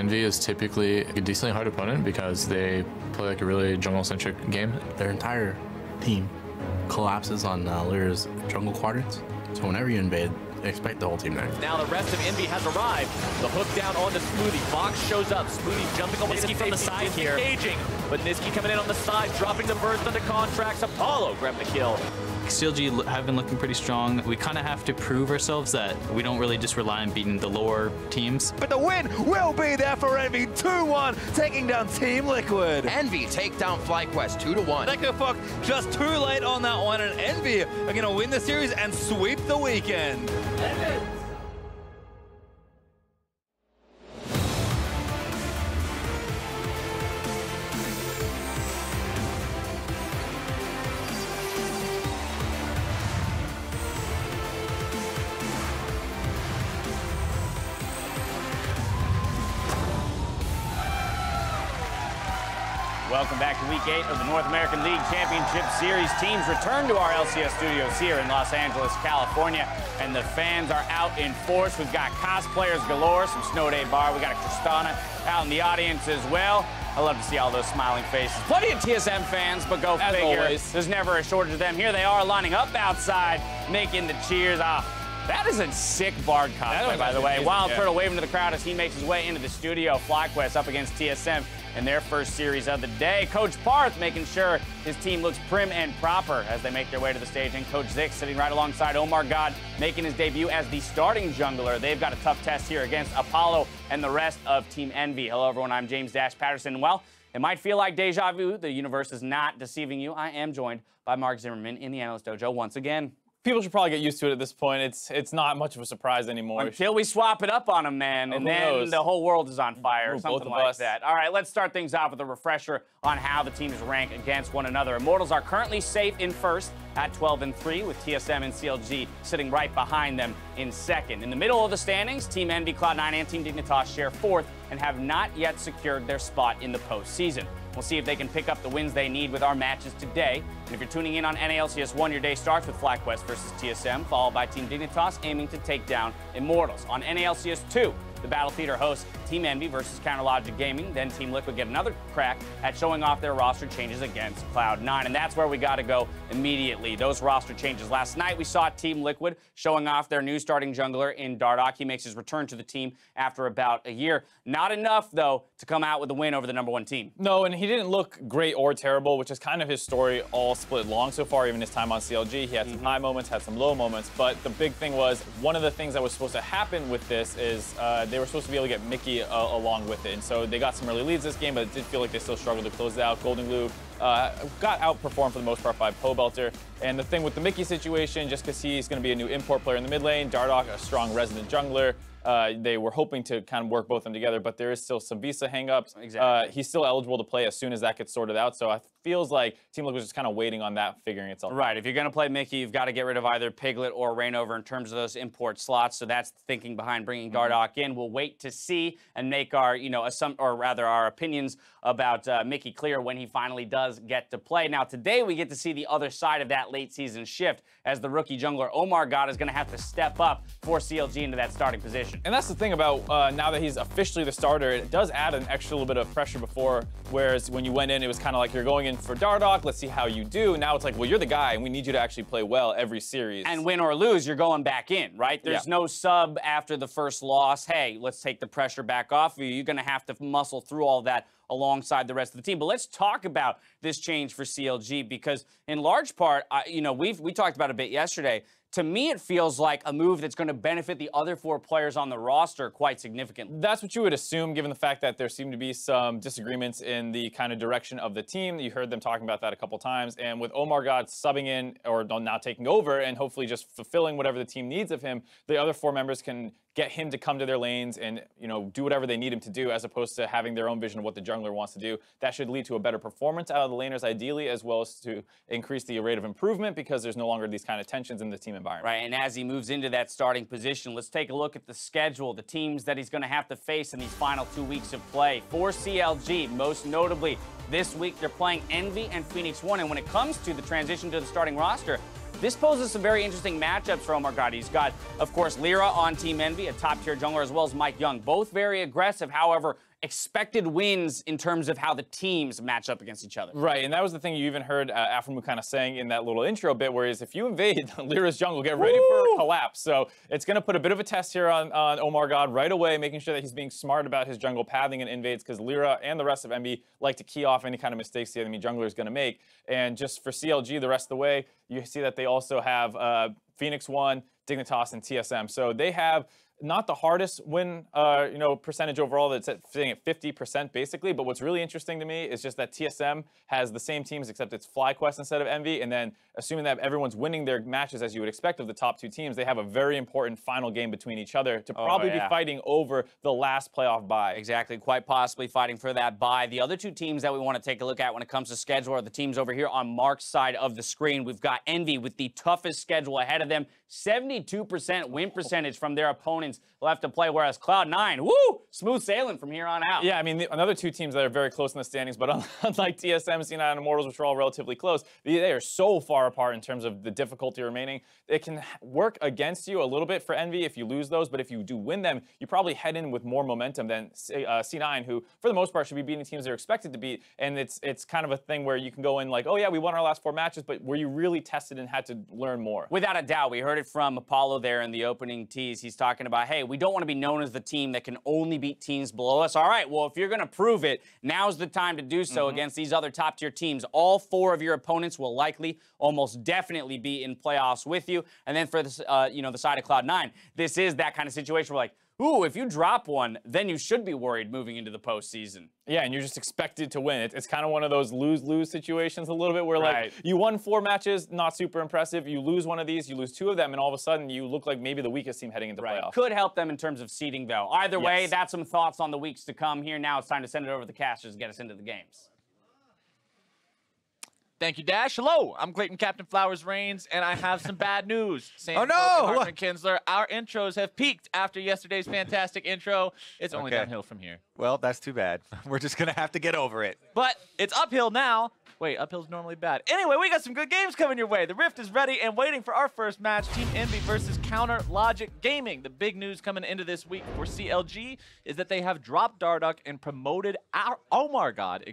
Envy is typically a decently hard opponent because they play like a really jungle-centric game. Their entire team collapses on LirA's jungle quadrants, so whenever you invade, expect the whole team there. Now the rest of Envy has arrived. The hook down onto Smoothie. Fox shows up. Smoothie jumping away Nisqy from the side here. Engaging. But Nisqy coming in on the side, dropping the burst under contracts. Apollo grabbing the kill. CLG have been looking pretty strong. We kind of have to prove ourselves that we don't really just rely on beating the lower teams. But the win will be there for Envy. 2-1, taking down Team Liquid. Envy take down FlyQuest 2-1. FLICKR just too late on that one, and Envy are going to win the series and sweep the weekend. Welcome back to Week 8 of the North American League Championship Series. Teams return to our LCS studios here in Los Angeles, California, and the fans are out in force. We've got cosplayers galore, some Snow Day Bar. We got a Tristana out in the audience as well. I love to see all those smiling faces. Plenty of TSM fans, but go figure. Always. There's never a shortage of them. Here they are lining up outside, making the cheers. That is a sick Bard cosplay, by the way. amazing, Wild yeah. Turtle waving to the crowd as he makes his way into the studio. FlyQuest up against TSM in their first series of the day. Coach Parth making sure his team looks prim and proper as they make their way to the stage. And Coach Zix sitting right alongside OmarGod, making his debut as the starting jungler. They've got a tough test here against Apollo and the rest of Team Envy. Hello, everyone. I'm James Dash Patterson. Well, it might feel like deja vu. The universe is not deceiving you. I am joined by Mark Zimmerman in the Analyst Dojo once again. People should probably get used to it at this point. It's not much of a surprise anymore. Until we swap it up on them, man, and then knows? the whole world is on fire, or Ooh, something both of like us. that. All right, let's start things off with a refresher on how the teams rank against one another. Immortals are currently safe in first at 12-3, with TSM and CLG sitting right behind them in second. In the middle of the standings, Team Envy, Cloud9, and Team Dignitas share fourth and have not yet secured their spot in the postseason. We'll see if they can pick up the wins they need with our matches today. And if you're tuning in on NALCS 1, your day starts with FlyQuest versus TSM, followed by Team Dignitas aiming to take down Immortals. On NALCS 2, the Battle Theater hosts Team Envy versus Counterlogic Gaming. Then Team Liquid get another crack at showing off their roster changes against Cloud9. And that's where we got to go immediately. Those roster changes. Last night, we saw Team Liquid showing off their new starting jungler in Dardoch. He makes his return to the team after about a year. Not enough, though, to come out with a win over the #1 team. No, and he didn't look great or terrible, which is kind of his story all split long so far, even his time on CLG. He had some high moments, had some low moments, but the big thing was, one of the things that was supposed to happen with this is they were supposed to be able to get Mickey along with it. And so they got some early leads this game, but it did feel like they still struggled to close it out. Golden Glue got outperformed for the most part by Pobelter. And the thing with the Mickey situation, just because he's going to be a new import player in the mid lane, Dardoch, a strong resident jungler, they were hoping to kind of work both of them together, but there is still some visa hangups. Exactly. He's still eligible to play as soon as that gets sorted out, so it feels like Team Liquid was just kind of waiting on that figuring itself out. Right. If you're going to play Mickey, you've got to get rid of either Piglet or Rainover in terms of those import slots. So that's the thinking behind bringing Dardoch in. We'll wait to see and make our, our opinions about Mickey clear when he finally does get to play. Now, today we get to see the other side of that late season shift as the rookie jungler OmarGod is going to have to step up for CLG into that starting position. And that's the thing about now that he's officially the starter, it does add an extra little bit of pressure before, whereas when you went in, it was kind of like you're going in for Dardoch, let's see how you do. Now it's like, well, you're the guy, and we need you to actually play well every series. And win or lose, you're going back in, right? There's no sub after the first loss. Hey, let's take the pressure back off of you. You're going to have to muscle through all that alongside the rest of the team. But let's talk about this change for CLG because in large part, we talked about it a bit yesterday. To me, it feels like a move that's going to benefit the other 4 players on the roster quite significantly. That's what you would assume, given the fact that there seem to be some disagreements in the kind of direction of the team. You heard them talking about that a couple times. And with OmarGod subbing in, or now taking over, and hopefully just fulfilling whatever the team needs of him, the other 4 members can get him to come to their lanes and do whatever they need him to do, as opposed to having their own vision of what the jungler wants to do. That should lead to a better performance out of the laners, ideally, as well as to increase the rate of improvement because there's no longer these kind of tensions in the team environment. Right, and as he moves into that starting position, let's take a look at the schedule, the teams that he's going to have to face in these final 2 weeks of play. For CLG, most notably, this week they're playing Envy and Phoenix 1, and when it comes to the transition to the starting roster, this poses some very interesting matchups for OmarGod. He's got, of course, LirA on Team Envy, a top-tier jungler, as well as Mike Young. Both very aggressive. However, expected wins in terms of how the teams match up against each other. Right, and that was the thing you even heard aphromoo kind of saying in that little intro bit, whereas if you invade LirA's jungle, get ready for a collapse. So it's going to put a bit of a test here on OmarGod right away, making sure that he's being smart about his jungle pathing and invades, because LirA and the rest of MB like to key off any kind of mistakes the enemy jungler is going to make. And just for CLG, the rest of the way, you see that they also have Phoenix 1, Dignitas, and TSM. So they have not the hardest win, percentage overall. That's sitting at 50% basically. But what's really interesting to me is just that TSM has the same teams, except it's FlyQuest instead of Envy. And then assuming that everyone's winning their matches as you would expect of the top two teams, they have a very important final game between each other to probably be fighting over the last playoff bye. Exactly, quite possibly fighting for that bye. The other two teams that we want to take a look at when it comes to schedule are the teams over here on Mark's side of the screen. We've got Envy with the toughest schedule ahead of them. 72% win percentage from their opponents left to play, whereas Cloud9, woo, smooth sailing from here on out. Yeah, I mean, another two teams that are very close in the standings, but unlike TSM, C9, and Immortals, which are all relatively close, they are so far apart in terms of the difficulty remaining. It can work against you a little bit for Envy if you lose those, but if you do win them, you probably head in with more momentum than C9, who, for the most part, should be beating teams they're expected to beat, and it's kind of a thing where you can go in like, oh yeah, we won our last 4 matches, but were you really tested and had to learn more? Without a doubt, we heard it from Apollo there in the opening tease. He's talking about, hey, we don't want to be known as the team that can only beat teams below us. All right, well, if you're going to prove it, now's the time to do so against these other top-tier teams. All 4 of your opponents will likely, almost definitely be in playoffs with you. And then for this, the side of Cloud9, this is that kind of situation where, like, ooh, if you drop one, then you should be worried moving into the postseason. Yeah, and you're just expected to win. It's kind of one of those lose-lose situations a little bit where, like, you won 4 matches, not super impressive. You lose one of these, you lose 2 of them, and all of a sudden you look like maybe the weakest team heading into playoffs. Could help them in terms of seeding, though. Either way, that's some thoughts on the weeks to come here. Now it's time to send it over to the casters to get us into the games. Thank you, Dash. Hello, I'm Clayton Captain Flowers Reigns, and I have some bad news. Oh, no! Kinsler, our intros have peaked after yesterday's fantastic intro. It's only downhill from here. Well, that's too bad. We're just going to have to get over it. But it's uphill now. Wait, uphill's normally bad. Anyway, we got some good games coming your way. The Rift is ready and waiting for our first match, Team Envy versus Counter Logic Gaming. The big news coming into this week for CLG is that they have dropped Darduck and promoted our OmarGod,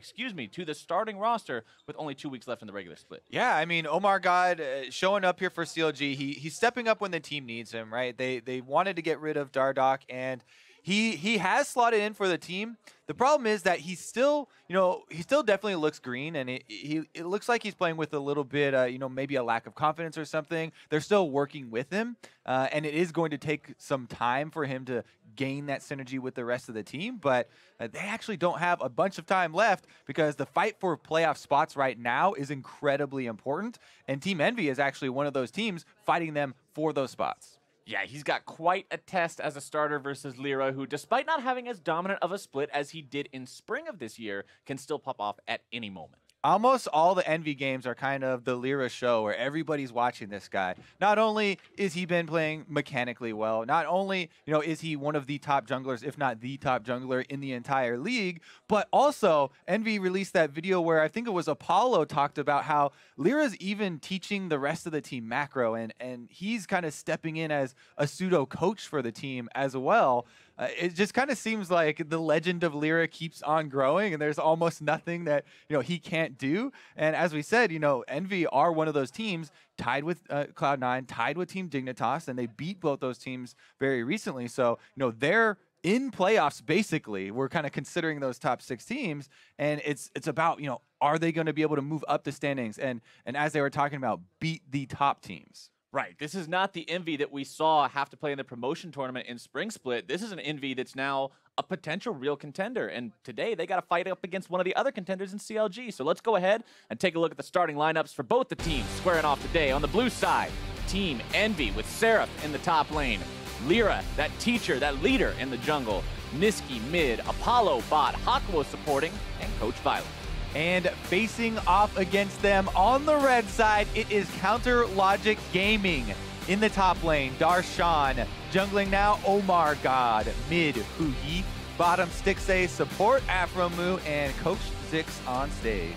to the starting roster with only 2 weeks left in the regular split. Yeah, I mean, OmarGod showing up here for CLG. He's stepping up when the team needs him, right? They wanted to get rid of Darduck, and he has slotted in for the team. The problem is that he's still, he still definitely looks green, and it looks like he's playing with a little bit, maybe a lack of confidence or something. They're still working with him, and it is going to take some time for him to gain that synergy with the rest of the team, but they actually don't have a bunch of time left because the fight for playoff spots right now is incredibly important, and Team Envy is actually one of those teams fighting them for those spots. Yeah, he's got quite a test as a starter versus LirA, who, despite not having as dominant of a split as he did in spring of this year, can still pop off at any moment. Almost all the Envy games are kind of the LirA show where everybody's watching this guy. Not only is he been playing mechanically well, not only, is he one of the top junglers, if not the top jungler in the entire league, but also Envy released that video where I think it was Apollo talked about how LirA's even teaching the rest of the team macro, and he's kind of stepping in as a pseudo coach for the team as well. It just kind of seems like the legend of LirA keeps on growing, and there's almost nothing that he can't do. And as we said, Envy are one of those teams tied with Cloud9, tied with Team Dignitas, and they beat both those teams very recently. So they're in playoffs basically. We're kind of considering those top 6 teams, and it's about are they going to be able to move up the standings and as they were talking about, beat the top teams. Right. This is not the Envy that we saw have to play in the promotion tournament in Spring Split. This is an Envy that's now a potential real contender. And today they got to fight up against one of the other contenders in CLG. So let's go ahead and take a look at the starting lineups for both the teams squaring off today. On the blue side, Team Envy with Seraph in the top lane. LirA, that teacher, that leader in the jungle. Nisqy mid, Apollo bot, Hakuho supporting, and Coach Violet. And facing off against them on the red side, it is Counter Logic Gaming in the top lane. Darshan, jungling now OmarGod, mid Huhi, bottom Stixxay support aphromoo, and Coach Zix on stage.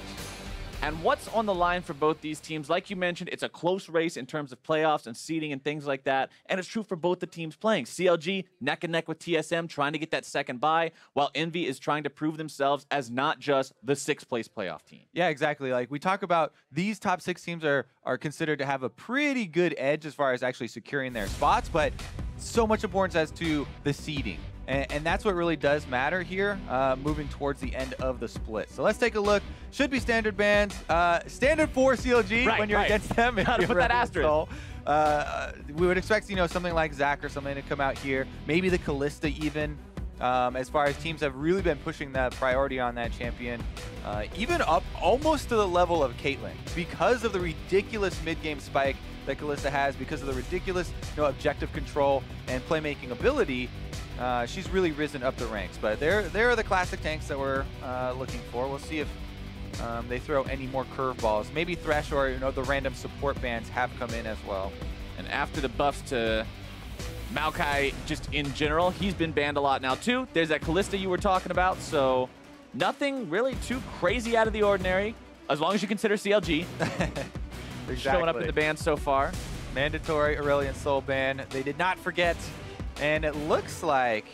And what's on the line for both these teams? Like you mentioned, it's a close race in terms of playoffs and seeding and things like that. And it's true for both the teams playing. CLG neck and neck with TSM, trying to get that second bye, while Envy is trying to prove themselves as not just the 6th place playoff team. Yeah, exactly. Like we talk about, these top 6 teams are considered to have a pretty good edge as far as actually securing their spots, but so much importance as to the seeding. And that's what really does matter here, moving towards the end of the split. So let's take a look. Should be standard bans. Standard for CLG when you're against them. Gotta put that asterisk. We would expect, something like Zach or something to come out here. Maybe the Kalista even. As far as teams have really been pushing that priority on that champion, even up almost to the level of Caitlyn, because of the ridiculous mid-game spike that Kalista has, because of the ridiculous objective control and playmaking ability. She's really risen up the ranks, but there are the classic tanks that we're looking for. We'll see if they throw any more curveballs. Maybe Thresh or the random support bans have come in as well. And after the buffs to Maokai, just in general, he's been banned a lot now too. There's that Kalista you were talking about, so nothing really too crazy out of the ordinary, as long as you consider CLG. Exactly. Showing up in the ban so far. Mandatory Aurelion Soul ban. They did not forget. And it looks like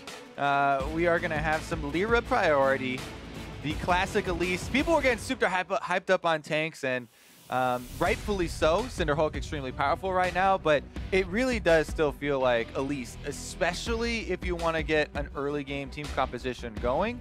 we are going to have some LirA priority. The classic Elise. People were getting super hyped up on tanks, and rightfully so. Cinderhulk extremely powerful right now, but it really does still feel like Elise, especially if you want to get an early game team composition going,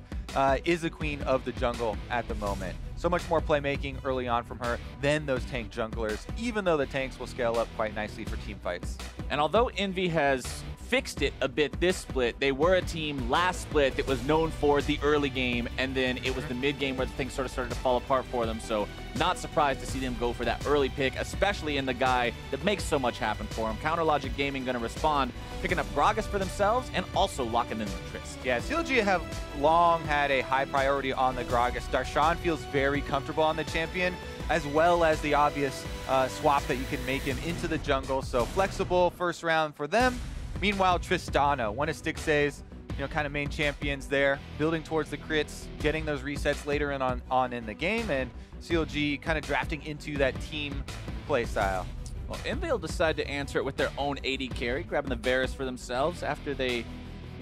is the queen of the jungle at the moment. So much more playmaking early on from her than those tank junglers, even though the tanks will scale up quite nicely for team fights. And although Envy has fixed it a bit this split, they were a team last split that was known for the early game, and then it was the mid game where things sort of started to fall apart for them. So not surprised to see them go for that early pick, especially in the guy that makes so much happen for him. Counter Logic Gaming going to respond, picking up Gragas for themselves and also locking in the Trist. Yeah, CLG have long had a high priority on the Gragas. Darshan feels very comfortable on the champion, as well as the obvious swap that you can make him into the jungle. So flexible first round for them. Meanwhile, Tristana, one of Stixxay's kind of main champions there, building towards the crits, getting those resets later on in the game, and CLG kind of drafting into that team play style. Well, Envy will decide to answer it with their own AD carry, grabbing the Varus for themselves after they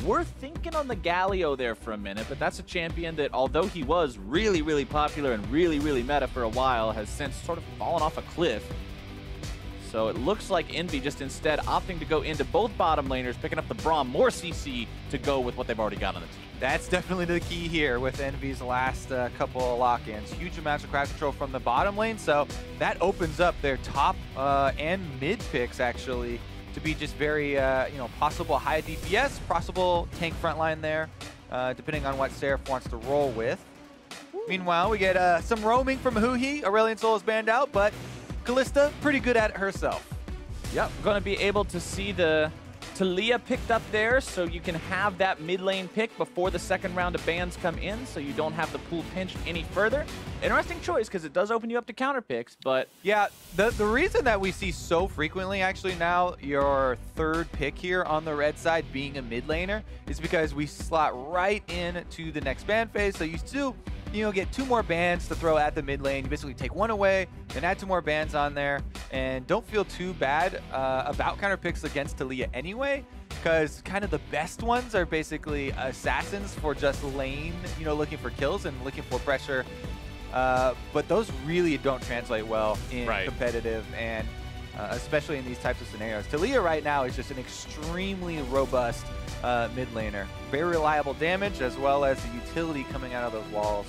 were thinking on the Galio there for a minute, but that's a champion that, although he was really, really popular and really, really meta for a while, has since sort of fallen off a cliff. So it looks like Envy just instead opting to go into both bottom laners, picking up the Braum, more CC to go with what they've already got on the team. That's definitely the key here with Envy's last couple of lock-ins. Huge amounts of crowd control from the bottom lane, so that opens up their top and mid picks actually to be just very, possible high DPS, possible tank frontline there, depending on what Seraph wants to roll with. Meanwhile, we get some roaming from Huhi. Aurelion Soul is banned out, but Kalista, pretty good at it herself. Yep, going to be able to see the Taliyah picked up there, so you can have that mid lane pick before the second round of bans come in, so you don't have the pool pinched any further. Interesting choice, because it does open you up to counter picks, but... Yeah, the reason that we see so frequently, actually, now your third pick here on the red side being a mid laner is because we slot right into the next ban phase, so you still... get 2 more bans to throw at the mid lane. You basically take 1 away, then add 2 more bans on there, and don't feel too bad about counter picks against Taliyah anyway, because kind of the best ones are basically assassins for just lane, looking for kills and looking for pressure. But those really don't translate well in competitive and especially in these types of scenarios. Taliyah right now is just an extremely robust mid laner. Very reliable damage as well as the utility coming out of those walls.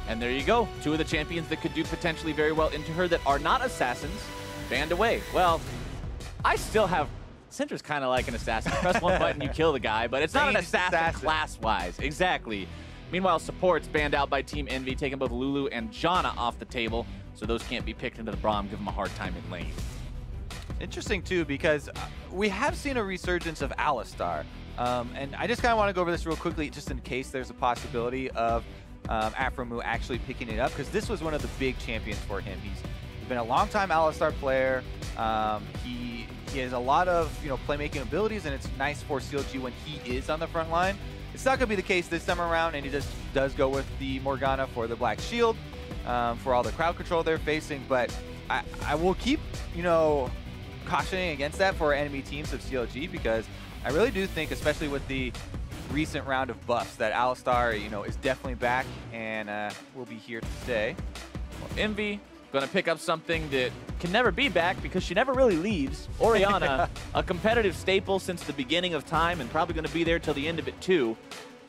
And there you go. 2 of the champions that could do potentially very well into her that are not assassins, banned away. Well, I still have... Syndra's kind of like an assassin. Press 1 button, you kill the guy, but it's not an assassin class-wise. Exactly. Meanwhile, supports banned out by Team Envy, taking both Lulu and Janna off the table, so those can't be picked into the Braum, give them a hard time in lane. Interesting, too, because we have seen a resurgence of Alistar. And I just kind of want to go over this real quickly, just in case there's a possibility of aphromoo actually picking it up, because this was one of the big champions for him. He's been a long-time Alistar player. He has a lot of playmaking abilities, and it's nice for CLG when he is on the front line. It's not going to be the case this time around, and he just does go with the Morgana for the Black Shield. for all the crowd control they're facing, but I will keep, cautioning against that for enemy teams of CLG, because I really do think, especially with the recent round of buffs, that Alistar, is definitely back and will be here to stay. Well, Envy gonna pick up something that can never be back because she never really leaves. Orianna, a competitive staple since the beginning of time and probably gonna be there till the end of it too.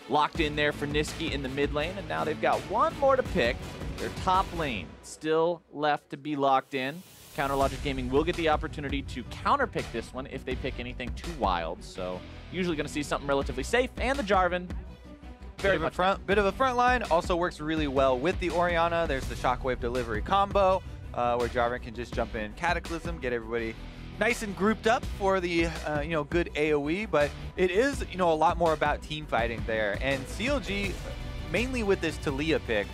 Locked in there for Nisqy in the mid lane, and now they've got one more to pick. Their top lane still left to be locked in. Counterlogic Gaming will get the opportunity to counterpick this one if they pick anything too wild. So usually going to see something relatively safe, and the Jarvan. Bit of a front line. Also works really well with the Orianna. There's the Shockwave delivery combo where Jarvan can just jump in Cataclysm, get everybody nice and grouped up for the good AoE. But it is a lot more about team fighting there. And CLG, mainly with this Taliyah pick,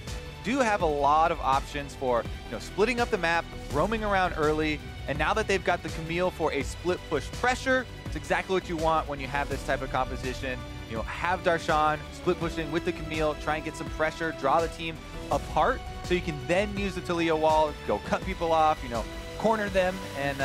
do have a lot of options for splitting up the map, roaming around early, and now that they've got the Camille for a split push pressure, it's exactly what you want when you have this type of composition. Have Darshan split pushing with the Camille, try and get some pressure, draw the team apart, so you can then use the Taliyah wall, go cut people off, corner them, and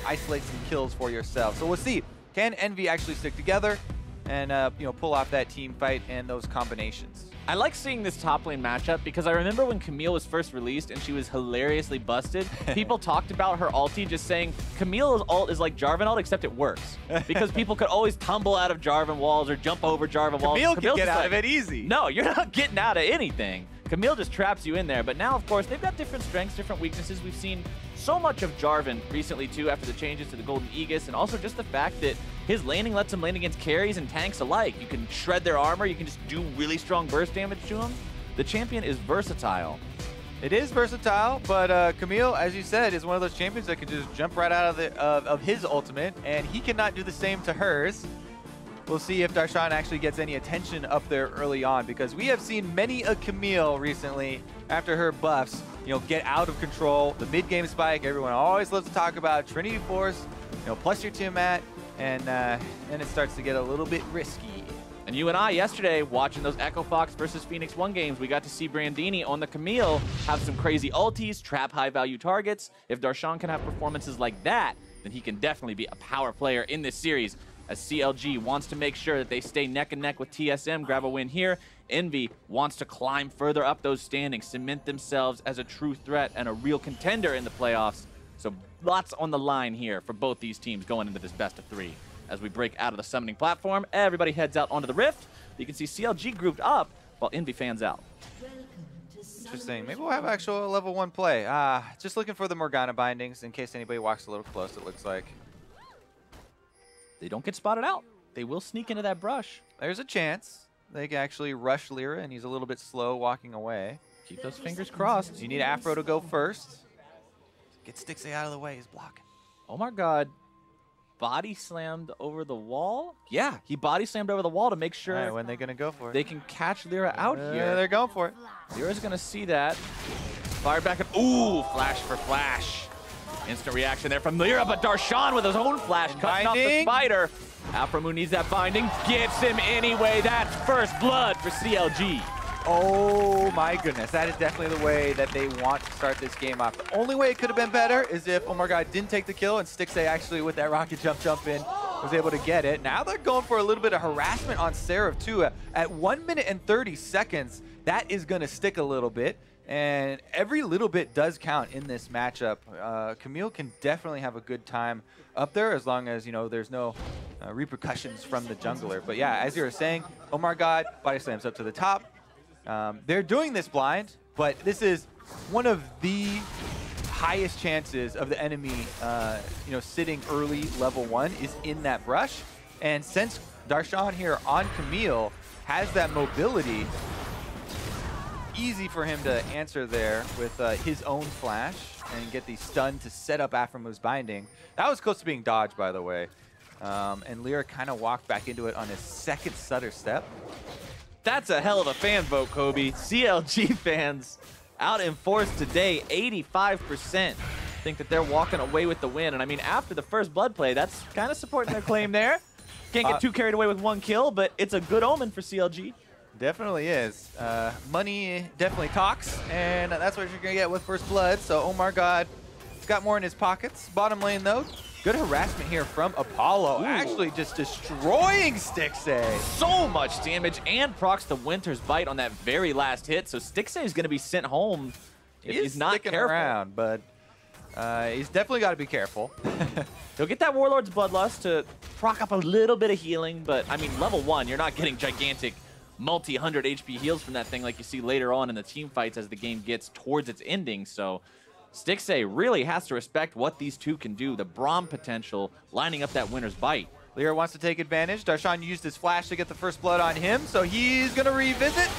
isolate some kills for yourself. So we'll see, can Envy actually stick together and pull off that team fight and those combinations? I like seeing this top lane matchup because I remember when Camille was first released and she was hilariously busted, people talked about her ulti just saying Camille's ult is like Jarvan ult except it works. Because people could always tumble out of Jarvan walls or jump over Jarvan walls. Camille can get out of it easy. No, you're not getting out of anything. Camille just traps you in there. But now, of course, they've got different strengths, different weaknesses. We've seen so much of Jarvan recently, too, after the changes to the Golden Aegis, and also just the fact that his laning lets him lane against carries and tanks alike. You can shred their armor. You can just do really strong burst damage to him. The champion is versatile. It is versatile, but Camille, as you said, is one of those champions that can just jump right out of his ultimate, and he cannot do the same to hers. We'll see if Darshan actually gets any attention up there early on, because we have seen many a Camille recently after her buffs, get out of control. The mid-game spike, everyone always loves to talk about Trinity Force, plus your Tiamat, and then it starts to get a little bit risky. And you and I yesterday, watching those Echo Fox versus Phoenix 1 games, we got to see Brandini on the Camille have some crazy ultis, trap high-value targets. If Darshan can have performances like that, then he can definitely be a power player in this series, as CLG wants to make sure that they stay neck and neck with TSM, grab a win here. Envy wants to climb further up those standings, cement themselves as a true threat and a real contender in the playoffs. So lots on the line here for both these teams going into this best of 3. As we break out of the summoning platform, everybody heads out onto the Rift. You can see CLG grouped up while Envy fans out. Interesting. Maybe we'll have actual level 1 play. Just looking for the Morgana bindings in case anybody walks a little close, it looks like. They don't get spotted out. They will sneak into that brush. There's a chance they can actually rush LirA, and he's a little bit slow walking away. Keep those fingers crossed. You need Afro to go first. Get Stixxay out of the way. He's blocking. OmarGod body slammed over the wall. Yeah, he body slammed over the wall to make sure. All right, when they're going to go for it. They can catch LirA out here. They're going for it. LirA's going to see that. Fire back up. Ooh, flash for flash. Instant reaction there from LirA, but Darshan with his own flash, cutting off the spider. aphromoo needs that binding, gives him anyway. That's first blood for CLG. Oh my goodness, that is definitely the way that they want to start this game off. The only way it could have been better is if OmarGod didn't take the kill and Stixxay actually with that rocket jump in was able to get it. Now they're going for a little bit of harassment on Seraph too. At 1 minute and 30 seconds, that is going to stick a little bit. And every little bit does count in this matchup. Camille can definitely have a good time up there as long as, there's no repercussions from the jungler. But yeah, as you were saying, OmarGod body slams up to the top. They're doing this blind, but this is one of the highest chances of the enemy, sitting early level 1 is in that brush. And since Darshan here on Camille has that mobility, easy for him to answer there with his own flash and get the stun to set up aphromoos binding. That was close to being dodged, by the way. And LirA kind of walked back into it on his second stutter step. That's a hell of a fan vote, Kobe. CLG fans out in force today, 85%. Think that they're walking away with the win. And I mean, after the first blood play, that's kind of supporting their claim there. Can't get too carried away with 1 kill, but it's a good omen for CLG. Definitely is. Money definitely talks, and that's what you're going to get with First Blood. So OmarGod has got more in his pockets. Bottom lane, though, good harassment here from Apollo. Ooh. Actually just destroying Stixxay. So much damage and procs the Winter's Bite on that very last hit. So Stixxay is going to be sent home if he's not sticking careful. around, but he's definitely got to be careful. He'll get that Warlord's Bloodlust to proc up a little bit of healing, but I mean, level 1, you're not getting gigantic multi-100 HP heals from that thing like you see later on in the team fights as the game gets towards its ending. So Stixxay really has to respect what these two can do. The Braum potential lining up that Winter's Bite. LirA wants to take advantage. Darshan used his flash to get the first blood on him, so he's going to revisit.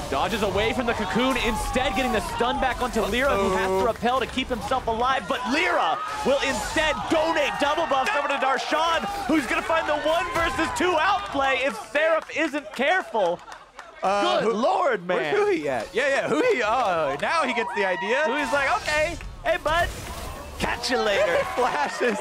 Dodges away from the cocoon, instead getting the stun back onto LirA, who has to repel to keep himself alive, but LirA will instead donate double buffs over to Darshan, who's going to find the 1 versus 2 outplay if Seraph isn't careful. Good lord, man. Where's Huhi at? Yeah, Huhi. Oh, now he gets the idea. Huhi's like, okay, hey, bud, catch you later. Flashes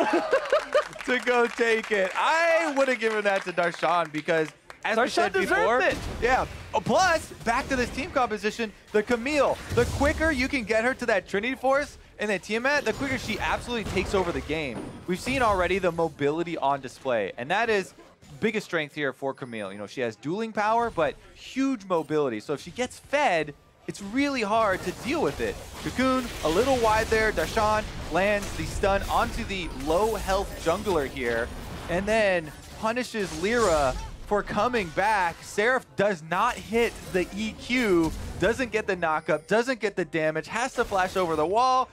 to go take it. I would have given that to Darshan because, as we said before, it. Yeah. Plus, back to this team composition, the Camille. The quicker you can get her to that Trinity Force and then Tiamat, the quicker she absolutely takes over the game. We've seen already the mobility on display, and that is biggest strength here for Camille. You know, she has dueling power, but huge mobility. So if she gets fed, it's really hard to deal with it. Cocoon, a little wide there. Darshan lands the stun onto the low health jungler here, and then punishes LirA for coming back. Seraph does not hit the EQ, doesn't get the knockup, doesn't get the damage, has to flash over the wall.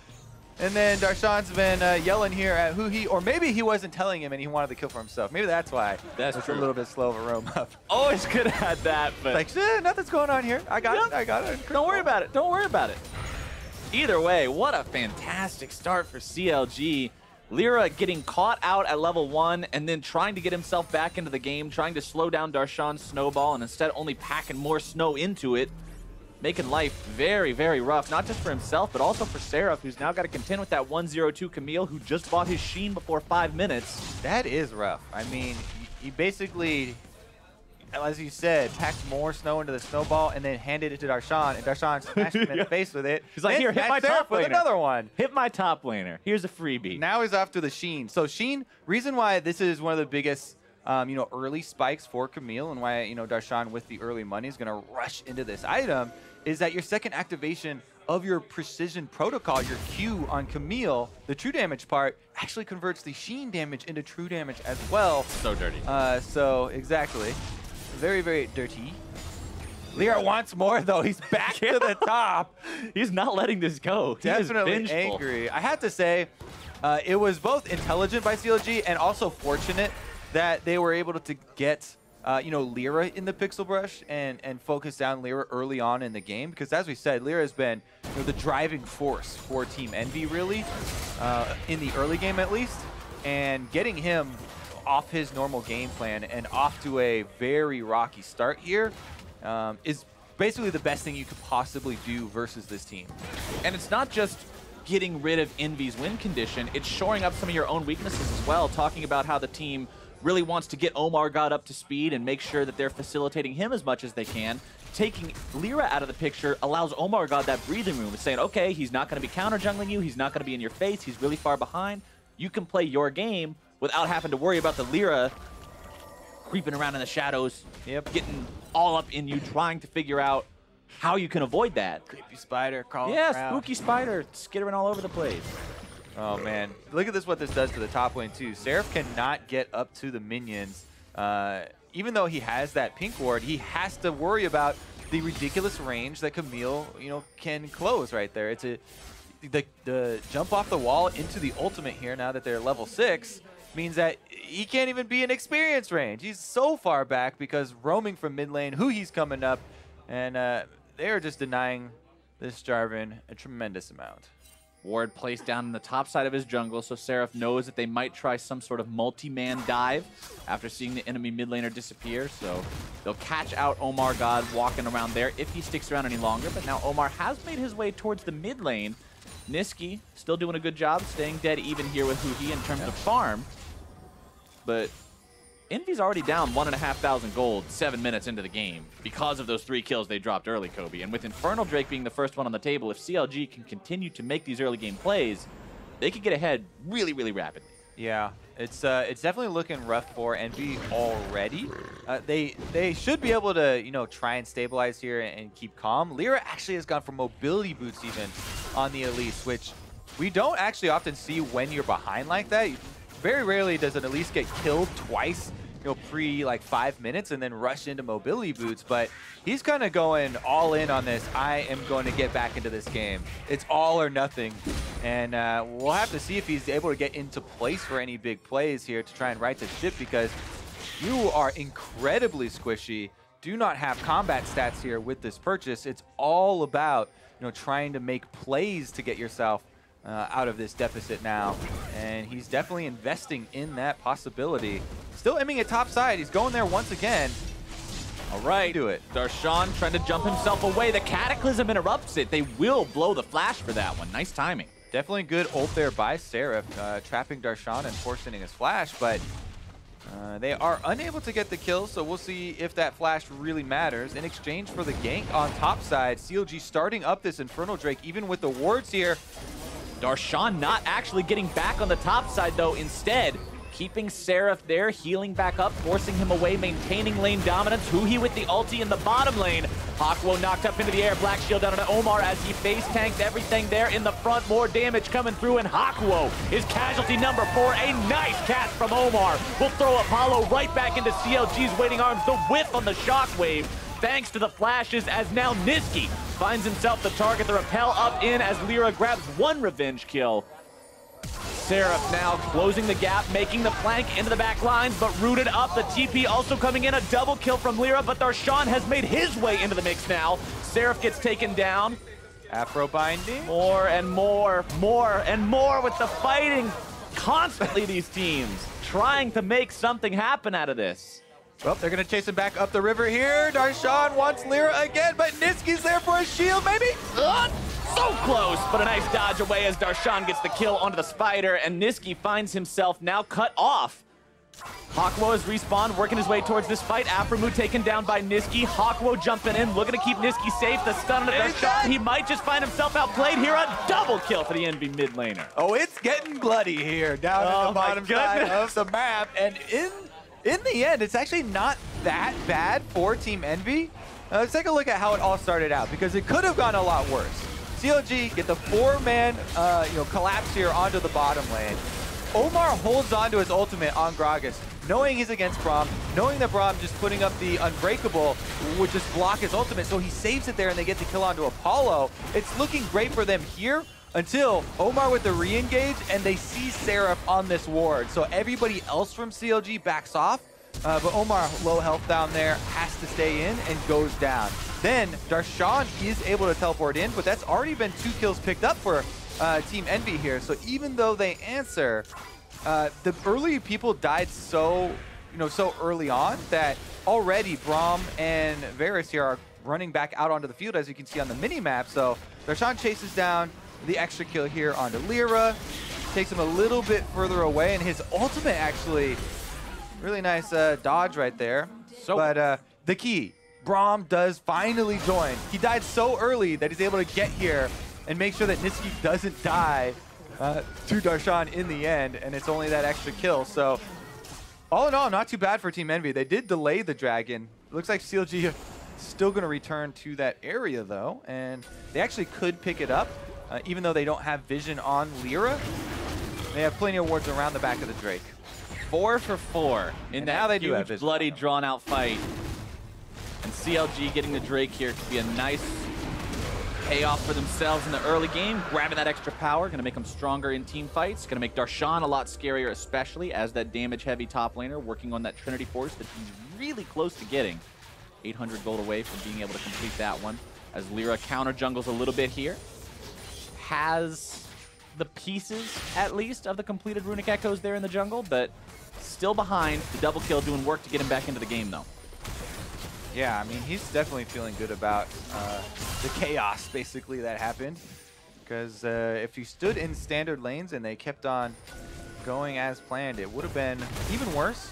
And then Darshan's been yelling here at Huhi, or maybe he wasn't telling him and he wanted the kill for himself. Maybe that's why. That's it's true. a little bit slow of a roam up. Always could have had that, but Like, nothing's going on here. I got it. I got it. don't worry about it. Don't worry about it. Either way, what a fantastic start for CLG. LirA getting caught out at level 1 and then trying to get himself back into the game, trying to slow down Darshan's snowball and instead only packing more snow into it, making life very, very rough, not just for himself, but also for Seraph, who's now got to contend with that 102 Camille, who just bought his Sheen before 5 minutes. That is rough. I mean, he basically, as you said, packed more snow into the snowball and then handed it to Darshan, and Darshan smashed him in the face with it. He's like, Then here, hit my Seraph top with laner. another one. Hit my top laner. Here's a freebie. Now he's off to the Sheen. So Sheen, reason why this is one of the biggest early spikes for Camille and why, Darshan with the early money is going to rush into this item is that your second activation of your precision protocol, your Q on Camille, the true damage part, actually converts the Sheen damage into true damage as well. So dirty. So exactly. Very, very dirty. LirA wants more, though. He's back to the top. He's not letting this go. He is Definitely vengeful. angry. I have to say, it was both intelligent by CLG and also fortunate that they were able to get LirA in the Pixel Brush and focus down LirA early on in the game, because as we said, LirA has been the driving force for Team Envy really in the early game at least, and getting him off his normal game plan and off to a very rocky start here is basically the best thing you could possibly do versus this team. And it's not just getting rid of Envy's win condition, it's shoring up some of your own weaknesses as well, talking about how the team really wants to get OmarGod up to speed and make sure that they're facilitating him as much as they can. Taking LirA out of the picture allows OmarGod that breathing room. It's saying, okay, he's not going to be counter-jungling you, he's not going to be in your face, he's really far behind. You can play your game without having to worry about the LirA creeping around in the shadows, getting all up in you, trying to figure out how you can avoid that. Creepy spider crawling Yeah, around. spooky spider skittering all over the place. Oh, man. Look at this, what this does to the top lane, too. Seraph cannot get up to the minions. Even though he has that pink ward, he has to worry about the ridiculous range that Camille, can close right there. It's the jump off the wall into the ultimate here now that they're level 6 means that he can't even be in experience range. He's so far back because roaming from mid lane, Huhi's coming up, and they're just denying this Jarvan a tremendous amount. Ward placed down in the top side of his jungle, so Seraph knows that they might try some sort of multi-man dive after seeing the enemy mid laner disappear, so they'll catch out OmarGod walking around there if he sticks around any longer, but now Omar has made his way towards the mid lane. Nisqy still doing a good job staying dead even here with Huhi in terms of farm, but Envy's already down 1,500 gold 7 minutes into the game because of those 3 kills they dropped early, Kobe. And with Infernal Drake being the first one on the table, if CLG can continue to make these early game plays, they could get ahead really, really rapidly. Yeah, it's definitely looking rough for Envy already. They should be able to, you know, try and stabilize here and keep calm. LirA actually has gone for mobility boots even on the Elise, which we don't actually often see when you're behind like that. Very rarely does an Elise get killed twice, you know, pre like 5 minutes and then rush into mobility boots, but he's kind of going all in on this. I am going to get back into this game. It's all or nothing. And we'll have to see if he's able to get into place for any big plays here to try and right the ship, because you are incredibly squishy. Do not have combat stats here with this purchase. It's all about, you know, trying to make plays to get yourself out of this deficit now, and he's definitely investing in that possibility. Still aiming at top side. He's going there once again. All right, do it. Darshan trying to jump himself away. The Cataclysm interrupts it. They will blow the flash for that one. Nice timing. Definitely good ult there by Seraph, trapping Darshan and forcing his flash, but they are unable to get the kill, so we'll see if that flash really matters. In exchange for the gank on top side, CLG starting up this Infernal Drake, even with the wards here. Darshan not actually getting back on the top side, though. Instead, keeping Seraph there, healing back up, forcing him away, maintaining lane dominance. Huhi with the ulti in the bottom lane. Hakuho knocked up into the air. Black Shield down on Omar as he face tanked everything there in the front. More damage coming through, and Hakuho is casualty number 4. A nice catch from Omar. Will throw Apollo right back into CLG's waiting arms. The whiff on the shockwave, thanks to the flashes, as now Nisqy finds himself the target. The repel up in as LirA grabs 1 revenge kill. Seraph now closing the gap, making the flank into the back lines, but rooted up. The TP also coming in. A double kill from LirA, but Darshan has made his way into the mix now. Seraph gets taken down. Afro binding. More and more with the fighting. Constantly these teams trying to make something happen out of this. Well, they're going to chase him back up the river here. Darshan wants LirA again, but Nisqy's there for a shield, maybe? So close, but a nice dodge away as Darshan gets the kill onto the spider, and Nisqy finds himself now cut off. Hakuho has respawned, working his way towards this fight. aphromoo taken down by Nisqy. Hakuho jumping in, looking to keep Nisqy safe. The stun on Darshan. He might just find himself outplayed here. A double kill for the Envy mid laner. Oh, it's getting bloody here down at the bottom side of the map, and in the end, it's actually not that bad for Team Envy. Let's take a look at how it all started out, because it could have gone a lot worse. CLG get the 4-man collapse here onto the bottom lane. Omar holds on to his ultimate on Gragas, knowing he's against Braum, knowing that Braum just putting up the Unbreakable would just block his ultimate, so he saves it there and they get the kill onto Apollo. It's looking great for them here until Omar with the re-engage, and they see Seraph on this ward. So everybody else from CLG backs off, but Omar, low health down there, has to stay in and goes down. Then Darshan is able to teleport in, but that's already been 2 kills picked up for Team Envy here. So even though they answer, the early people died so early on that already Braum and Varus here are running back out onto the field, as you can see on the mini-map. So Darshan chases down the extra kill here onto LirA, takes him a little bit further away, and his ultimate actually, really nice dodge right there. But the key, Braum does finally join. He died so early that he's able to get here and make sure that Nisqy doesn't die to Darshan in the end, and it's only that extra kill. So all in all, not too bad for Team Envy. They did delay the dragon. It looks like CLG still going to return to that area, though, and they actually could pick it up, even though they don't have vision on LirA. They have plenty of wards around the back of the Drake. 4 for 4 in that huge, bloody, drawn-out fight. And CLG getting the Drake here could be a nice payoff for themselves in the early game. Grabbing that extra power, going to make them stronger in team fights. Going to make Darshan a lot scarier, especially as that damage-heavy top laner, working on that Trinity Force that he's really close to getting. 800 gold away from being able to complete that one. As LirA counter jungles a little bit here. Has the pieces, at least, of the completed Runic Echoes there in the jungle, but still behind. The double kill doing work to get him back into the game, though. Yeah, I mean, he's definitely feeling good about the chaos, basically, that happened. Because if he stood in standard lanes and they kept on going as planned, it would have been even worse.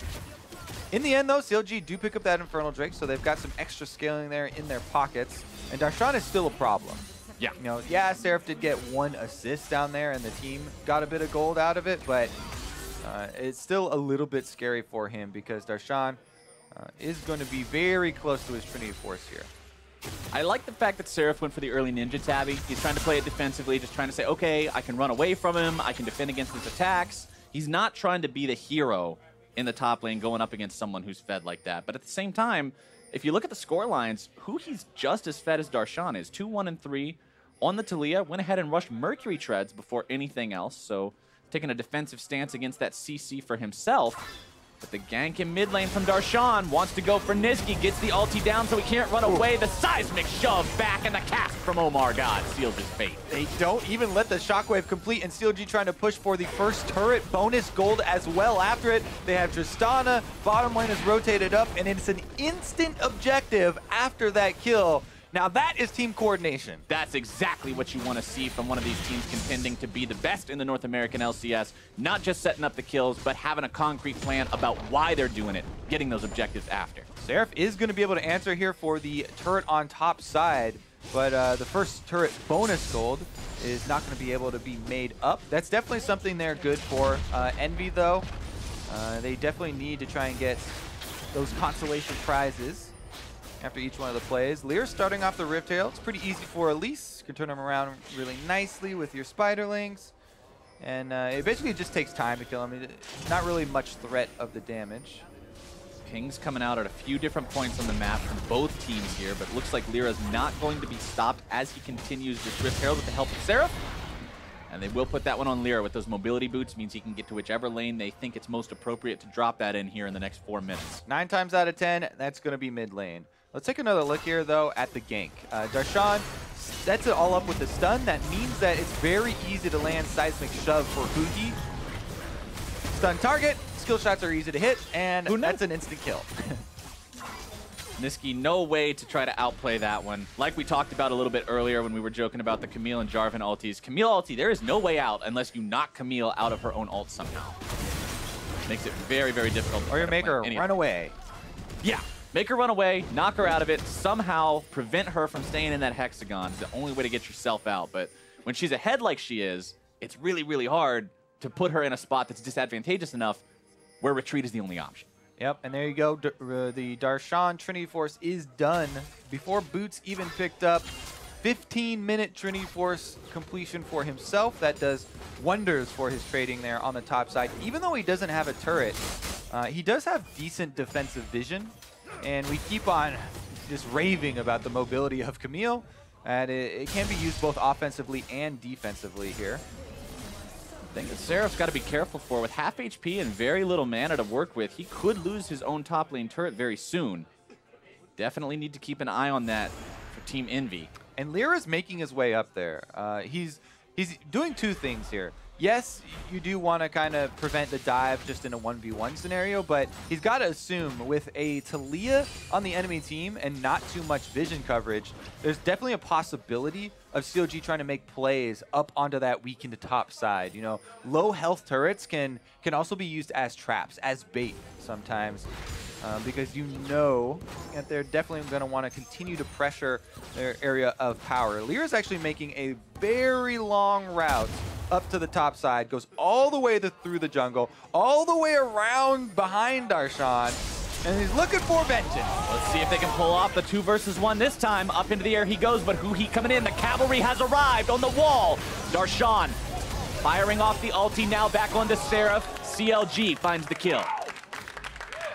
In the end, though, CLG do pick up that Infernal Drake, so they've got some extra scaling there in their pockets. And Darshan is still a problem. Yeah. You know, yeah, Seraph did get 1 assist down there, and the team got a bit of gold out of it, but it's still a little bit scary for him because Darshan is going to be very close to his Trinity Force here. I like the fact that Seraph went for the early Ninja Tabby. He's trying to play it defensively, just trying to say, okay, I can run away from him, I can defend against his attacks. He's not trying to be the hero in the top lane going up against someone who's fed like that. But at the same time, if you look at the score lines, Huhi's just as fed as Darshan is. 2-1 and 3 on the Taliyah. Went ahead and rushed Mercury Treads before anything else. So taking a defensive stance against that CC for himself. But the gank in mid lane from Darshan wants to go for Nisqy. Gets the ulti down so he can't run away. The seismic shove back and the cast from OmarGod seals his fate. They don't even let the shockwave complete, and CLG trying to push for the first turret bonus gold as well after it. They have Tristana, bottom lane is rotated up, and it's an instant objective after that kill. Now that is team coordination. That's exactly what you want to see from one of these teams contending to be the best in the North American LCS. Not just setting up the kills, but having a concrete plan about why they're doing it, getting those objectives after. Seraph is going to be able to answer here for the turret on top side, but the first turret bonus gold is not going to be able to be made up. That's definitely something they're good for. Envy, though, they definitely need to try and get those consolation prizes after each one of the plays. LirA starting off the Rift Tail. It's pretty easy for Elise. You can turn them around really nicely with your Spiderlings. And it basically just takes time to kill him. Not really much threat of the damage. Pings coming out at a few different points on the map from both teams here, but looks like LirA's not going to be stopped as he continues this Rift Herald with the help of Seraph. And they will put that one on LirA with those mobility boots. Means he can get to whichever lane they think it's most appropriate to drop that in here in the next 4 minutes. 9 times out of 10, that's going to be mid lane. Let's take another look here, though, at the gank. Darshan sets it all up with the stun. That means that it's very easy to land seismic shove for Huhi. Stun target, skill shots are easy to hit, and that's an instant kill. Nisqy, no way to try to outplay that one. Like we talked about a little bit earlier when we were joking about the Camille and Jarvan ultis. Camille ulti, there is no way out unless you knock Camille out of her own ult somehow. Makes it very, very difficult. Or you make her run away. Yeah. Make her run away, knock her out of it, somehow prevent her from staying in that hexagon. It's the only way to get yourself out. But when she's ahead like she is, it's really, really hard to put her in a spot that's disadvantageous enough where retreat is the only option. Yep, and there you go. The Darshan Trinity Force is done before Boots even picked up. 15-minute Trinity Force completion for himself. That does wonders for his trading there on the top side. Even though he doesn't have a turret, he does have decent defensive vision. And we keep on just raving about the mobility of Camille. And it can be used both offensively and defensively here. The thing that Seraph's got to be careful for, with half HP and very little mana to work with, he could lose his own top lane turret very soon. Definitely need to keep an eye on that for Team Envy. And LirA's making his way up there. He's doing 2 things here. Yes, you do want to kind of prevent the dive just in a 1v1 scenario, but he's got to assume with a Taliyah on the enemy team and not too much vision coverage, there's definitely a possibility of CLG trying to make plays up onto that weakened top side. You know, low health turrets can also be used as traps, as bait sometimes. Because you know that they're definitely going to want to continue to pressure their area of power. LirA's actually making a very long route up to the top side, goes all the way through the jungle, all the way around behind Darshan, and he's looking for vengeance. Let's see if they can pull off the 2 versus 1 this time. Up into the air he goes, but Huhi coming in. The cavalry has arrived on the wall. Darshan firing off the ulti, now back onto Seraph. CLG finds the kill.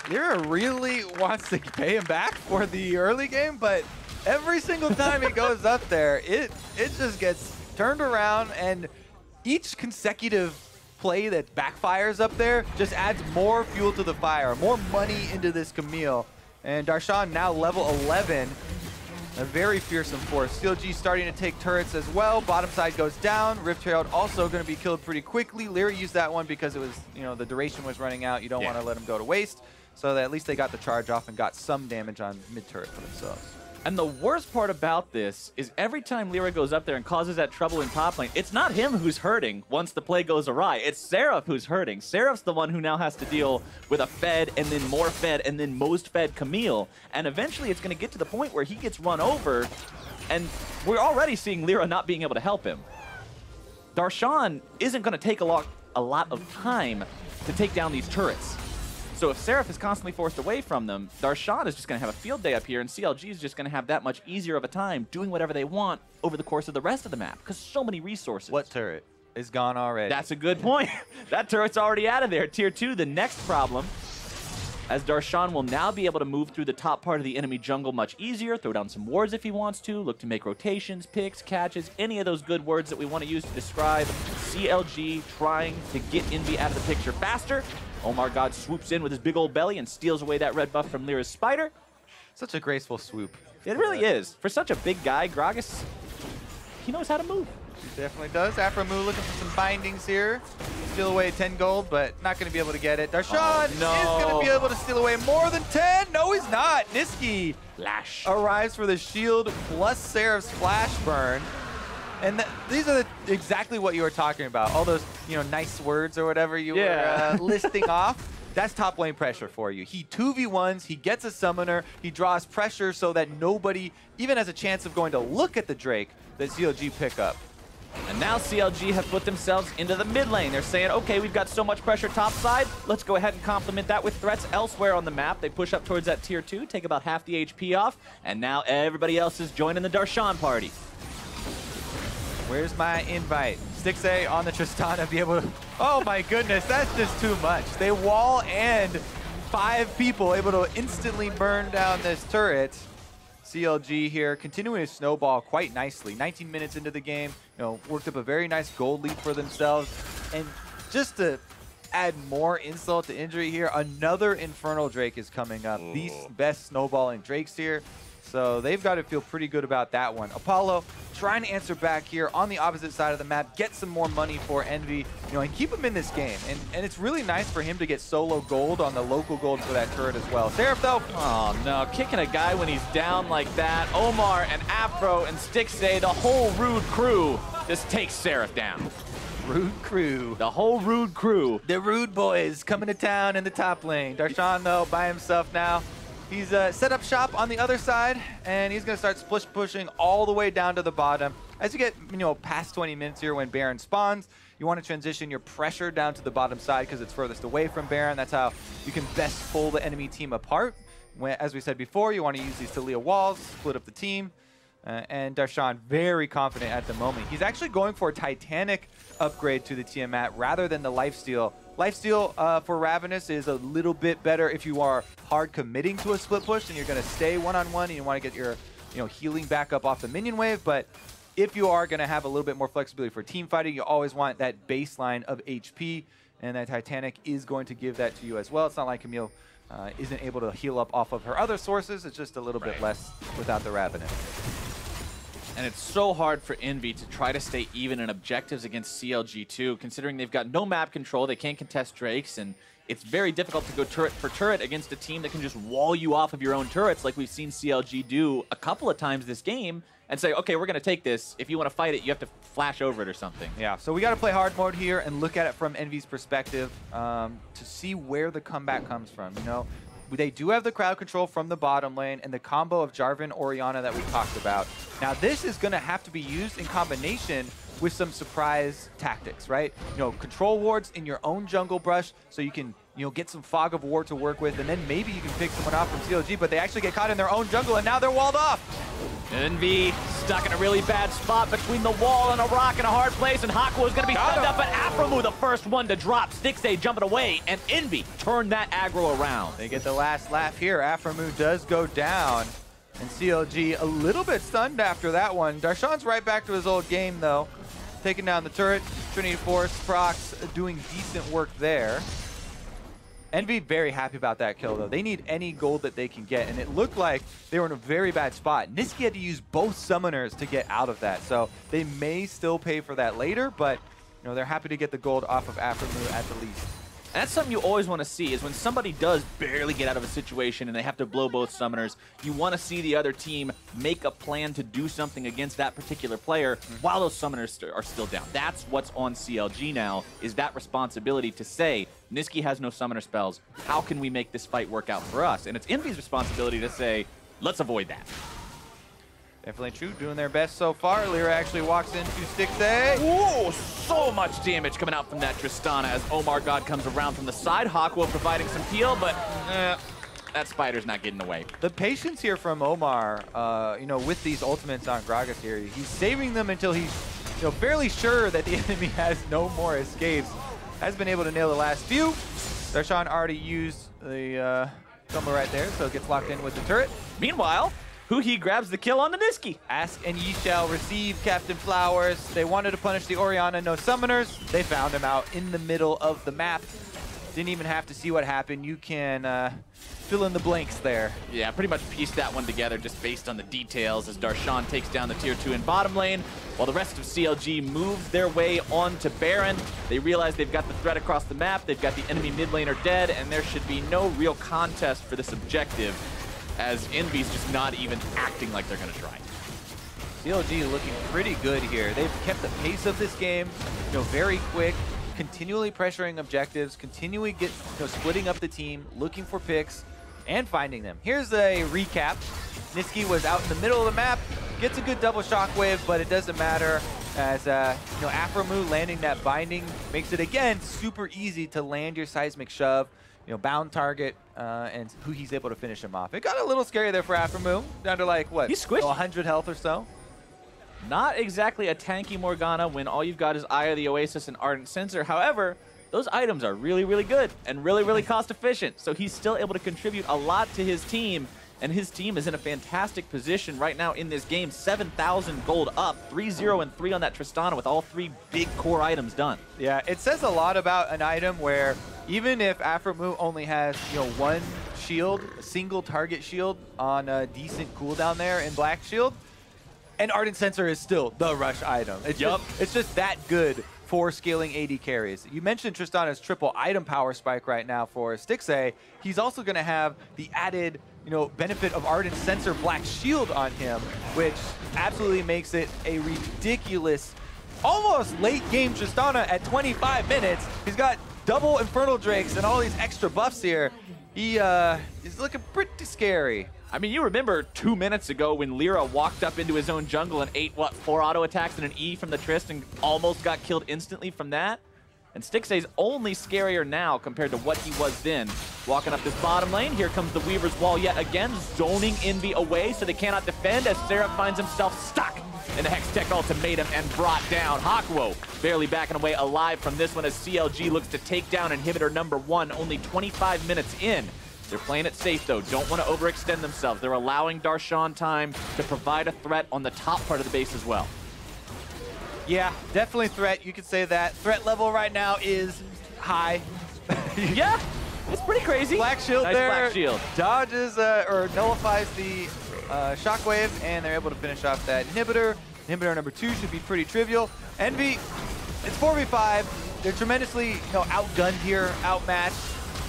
LirA really wants to pay him back for the early game, but every single time he goes up there, it just gets turned around, and each consecutive play that backfires up there just adds more fuel to the fire, more money into this Camille. And Darshan now level 11, a very fearsome force. CLG starting to take turrets as well. Bottom side goes down. Rift Herald also going to be killed pretty quickly. LirA used that one because it was, you know, the duration was running out. You don't want to let him go to waste. So that at least they got the charge off and got some damage on mid turret for themselves. And the worst part about this is every time LirA goes up there and causes that trouble in top lane, it's not him who's hurting once the play goes awry. It's Seraph who's hurting. Seraph's the one who now has to deal with a fed and then more fed and then most fed Camille. And eventually it's going to get to the point where he gets run over, and we're already seeing LirA not being able to help him. Darshan isn't going to take a lot of time to take down these turrets. So if Seraph is constantly forced away from them, Darshan is just going to have a field day up here, and CLG is just going to have that much easier of a time doing whatever they want over the course of the rest of the map, because so many resources. What turret is gone already? That's a good point. That turret's already out of there. Tier 2, the next problem, as Darshan will now be able to move through the top part of the enemy jungle much easier, throw down some wards if he wants to, look to make rotations, picks, catches, any of those good words that we want to use to describe CLG trying to get Envy out of the picture faster. OmarGod swoops in with his big old belly and steals away that red buff from LirA's Spider. Such a graceful swoop. It really is. For such a big guy, Gragas, he knows how to move. He definitely does. aphromoo looking for some bindings here. Steal away 10 gold, but not going to be able to get it. Darshan is going to be able to steal away more than 10. No, he's not. Nisqy Flash arrives for the shield plus Seraph's flash burn. And these are exactly what you were talking about. All those, nice words or whatever you were listing off. That's top lane pressure for you. He 2v1s, he gets a summoner, he draws pressure so that nobody even has a chance of going to look at the Drake that CLG pick up. And now CLG have put themselves into the mid lane. They're saying, okay, we've got so much pressure top side. Let's go ahead and complement that with threats elsewhere on the map. They push up towards that tier 2, take about half the HP off, and now everybody else is joining the Darshan party. Where's my invite? Stixxay on the Tristana be able to... Oh my goodness, that's just too much. They wall and 5 people able to instantly burn down this turret. CLG here continuing to snowball quite nicely. 19 minutes into the game, worked up a very nice gold lead for themselves. And just to add more insult to injury here, another Infernal Drake is coming up. The best snowballing Drakes here. So they've got to feel pretty good about that one. Apollo trying to answer back here on the opposite side of the map, get some more money for Envy, and keep him in this game. And it's really nice for him to get solo gold on the local gold for that turret as well. Seraph though. Oh no, kicking a guy when he's down like that. Omar and Afro and Stixxay, the whole Rude crew just takes Seraph down. Rude crew. The whole Rude crew. The Rude boys coming to town in the top lane. Darshan though by himself now. He's set up shop on the other side, and he's going to start pushing all the way down to the bottom. As you get, past 20 minutes here when Baron spawns, you want to transition your pressure down to the bottom side because it's furthest away from Baron. That's how you can best pull the enemy team apart. As we said before, you want to use these Taliyah walls, split up the team. And Darshan very confident at the moment. He's actually going for a Titanic upgrade to the Tiamat rather than the Lifesteal. Lifesteal for Ravenous is a little bit better if you are hard committing to a split push and you're going to stay one-on-one and you want to get your healing back up off the minion wave. But if you are going to have a little bit more flexibility for team fighting, you always want that baseline of HP, and that Titanic is going to give that to you as well. It's not like Camille isn't able to heal up off of her other sources. It's just a little bit less without the Ravenous. And it's so hard for Envy to try to stay even in objectives against CLG too, considering they've got no map control, they can't contest Drakes, and it's very difficult to go turret for turret against a team that can just wall you off of your own turrets like we've seen CLG do a couple of times this game, and say, okay, we're going to take this. If you want to fight it, you have to flash over it or something. Yeah, so we got to play hard mode here and look at it from Envy's perspective to see where the comeback comes from, They do have the crowd control from the bottom lane and the combo of Jarvan Orianna that we talked about. Now this is going to have to be used in combination with some surprise tactics, right? Control wards in your own jungle brush so you can, get some fog of war to work with, and then maybe you can pick someone off from CLG, but they actually get caught in their own jungle and now they're walled off. Envy stuck in a really bad spot between the wall and a rock in a hard place, and Hakuho is going to be stunned up, but aphromoo the first one to drop. Stixxay jumping away, and Envy turned that aggro around. They get the last laugh here. aphromoo does go down, and CLG a little bit stunned after that one. Darshan's right back to his old game, though. Taking down the turret. Trinity Force, Prox doing decent work there. Envy very happy about that kill, though. They need any gold that they can get, and it looked like they were in a very bad spot. Nisqy had to use both summoners to get out of that, so they may still pay for that later, but they're happy to get the gold off of aphromoo at the least. And that's something you always want to see, is when somebody does barely get out of a situation and they have to blow both summoners, you want to see the other team make a plan to do something against that particular player while those summoners are still down. That's what's on CLG now, is that responsibility to say, Nisqy has no summoner spells. How can we make this fight work out for us? And it's Envy's responsibility to say, let's avoid that. Definitely true, doing their best so far. LirA actually walks into Stixxay. Whoa, so much damage coming out from that Tristana as OmarGod comes around from the side. Hakuho providing some peel, but that spider's not getting away. The patience here from Omar, you know, with these ultimates on Gragas here, he's saving them until he's, you know, fairly sure that the enemy has no more escapes. Has been able to nail the last few. Darshan already used the tumble right there, so it gets locked in with the turret. Meanwhile, Huhi grabs the kill on the Nisqy. Ask and ye shall receive, Captain Flowers. They wanted to punish the Orianna, no summoners. They found him out in the middle of the map. Didn't even have to see what happened. You can fill in the blanks there. Yeah, pretty much pieced that one together just based on the details as Darshan takes down the tier 2 in bottom lane, while the rest of CLG moves their way on to Baron. They realize they've got the threat across the map, they've got the enemy mid laner dead, and there should be no real contest for this objective, as Envy's just not even acting like they're going to try. CLG looking pretty good here. They've kept the pace of this game, you know, very quick, continually pressuring objectives, continually splitting up the team, looking for picks, and finding them. Here's a recap. Nisqy was out in the middle of the map, gets a good double shockwave, but it doesn't matter, as you know, aphromoo landing that binding makes it again super easy to land your seismic shove. You know, bound target, and Huhi's able to finish him off. It got a little scary there for aphromoo, down to like, what, He's squished. 100 health or so. Not exactly a tanky Morgana when all you've got is Eye of the Oasis and Ardent Censer. However, those items are really, really good and really, really cost efficient. So he's still able to contribute a lot to his team, and his team is in a fantastic position right now in this game. 7,000 gold up, 3-0 and 3 on that Tristana with all 3 big core items done. Yeah, it says a lot about an item where even if aphromoo only has, you know, one shield, a single target shield on a decent cooldown there in Black Shield, and Ardent Censer is still the rush item. It's just that good for scaling AD carries. You mentioned Tristana's triple item power spike right now for Stixxay. He's also going to have the added, you know, benefit of Ardent Censer Black Shield on him, which absolutely makes it a ridiculous, almost late game Tristana at 25 minutes. He's got double Infernal Drakes and all these extra buffs here. He is looking pretty scary. I mean, you remember 2 minutes ago when LirA walked up into his own jungle and ate, what, 4 auto attacks and an E from the Trist and almost got killed instantly from that? And Stixxay's only scarier now compared to what he was then. Walking up this bottom lane, here comes the Weaver's Wall yet again, zoning Envy away so they cannot defend as Seraph finds himself stuck in the Hextech ultimatum and brought down. Hakuho barely backing away alive from this one as CLG looks to take down inhibitor number 1 only 25 minutes in. They're playing it safe, though. Don't want to overextend themselves. They're allowing Darshan time to provide a threat on the top part of the base as well. Yeah, definitely threat. You could say that. Threat level right now is high. Yeah, it's pretty crazy. Black Shield nice there. Black Shield. Dodges or nullifies the shockwave, and they're able to finish off that inhibitor. Inhibitor number 2 should be pretty trivial. Envy, it's 4v5. They're tremendously, you know, outgunned here, outmatched.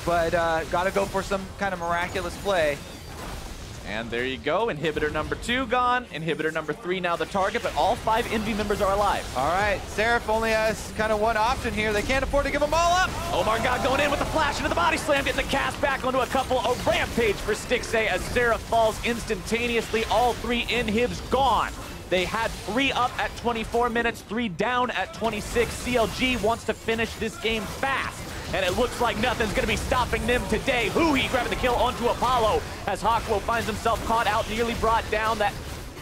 But gotta go for some kind of miraculous play. And there you go, inhibitor number 2 gone, inhibitor number 3 now the target, but all 5 Envy members are alive. All right, Seraph only has kind of one option here. They can't afford to give them all up. OmarGod going in with the flash into the body slam, getting the cast back onto a couple. A rampage for Stixxay as Seraph falls instantaneously. All 3 inhibs gone. They had 3 up at 24 minutes, 3 down at 26. CLG wants to finish this game fast, and it looks like nothing's going to be stopping them today. Huhi grabbing the kill onto Apollo as Hakuho finds himself caught out, nearly brought down. That